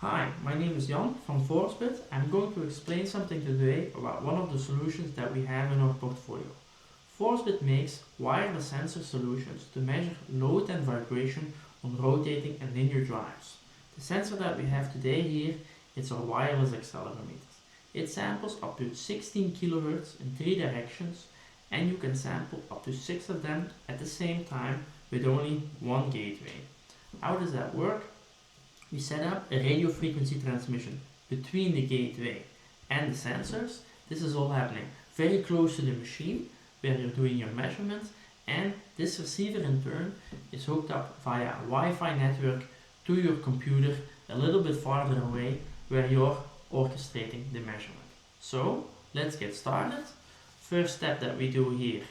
Hi, my name is Jan from Forcebit. I'm going to explain something today about one of the solutions that we have in our portfolio. Forcebit makes wireless sensor solutions to measure load and vibration on rotating and linear drives. The sensor that we have today here is our wireless accelerometer. It samples up to 16 kHz in 3 directions, and you can sample up to 6 of them at the same time with only one gateway. How does that work? We set up a radio frequency transmission between the gateway and the sensors. This is all happening very close to the machine where you're doing your measurements, and this receiver in turn is hooked up via a Wi-Fi network to your computer a little bit farther away where you're orchestrating the measurement. So let's get started. First step that we do here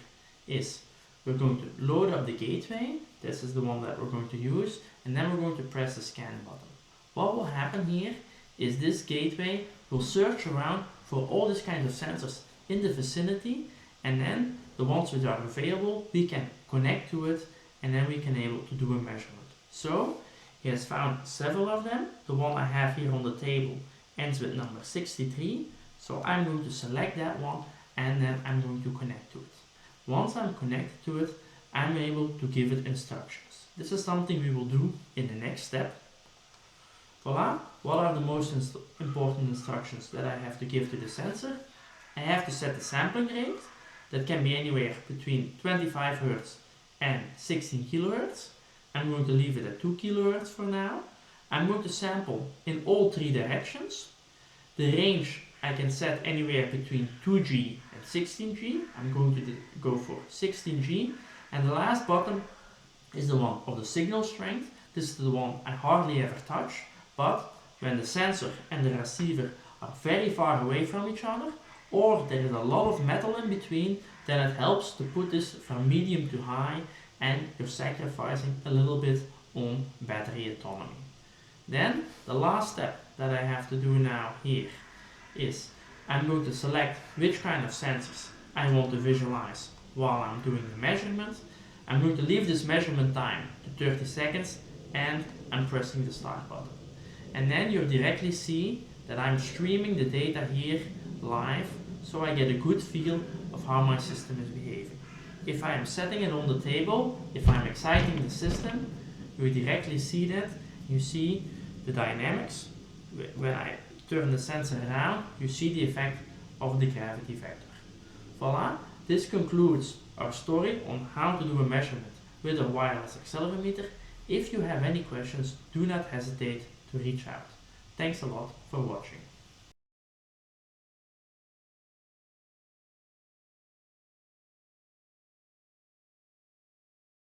is we're going to load up the gateway. This is the one that we're going to use, and then we're going to press the scan button. What will happen here is this gateway will search around for all these kinds of sensors in the vicinity, and then the ones which are available we can connect to it, and then we can able to do a measurement. So he has found several of them. The one I have here on the table ends with number 63, so I'm going to select that one and then I'm going to connect to it. Once I'm connected to it, I'm able to give it instructions. This is something we will do in the next step. Voila! What are the most important instructions that I have to give to the sensor? I have to set the sampling rate. That can be anywhere between 25 Hz and 16 kHz. I'm going to leave it at 2 kHz for now. I'm going to sample in all 3 directions. The range I can set anywhere between 2G and 16G. I'm going to go for 16G. And the last button is the one of the signal strength. This is the one I hardly ever touch, but when the sensor and the receiver are very far away from each other, or there is a lot of metal in between, then it helps to put this from medium to high, and you're sacrificing a little bit on battery autonomy. Then the last step that I have to do now here is I'm going to select which kind of sensors I want to visualize while I'm doing the measurement. I'm going to leave this measurement time to 30 seconds and I'm pressing the start button. And then you directly see that I'm streaming the data here live, so I get a good feel of how my system is behaving. If I am setting it on the table, if I'm exciting the system, you directly see that. You see the dynamics. When I turn the sensor around, you see the effect of the gravity vector. Voila! This concludes our story on how to do a measurement with a wireless accelerometer. If you have any questions, do not hesitate to reach out. Thanks a lot for watching.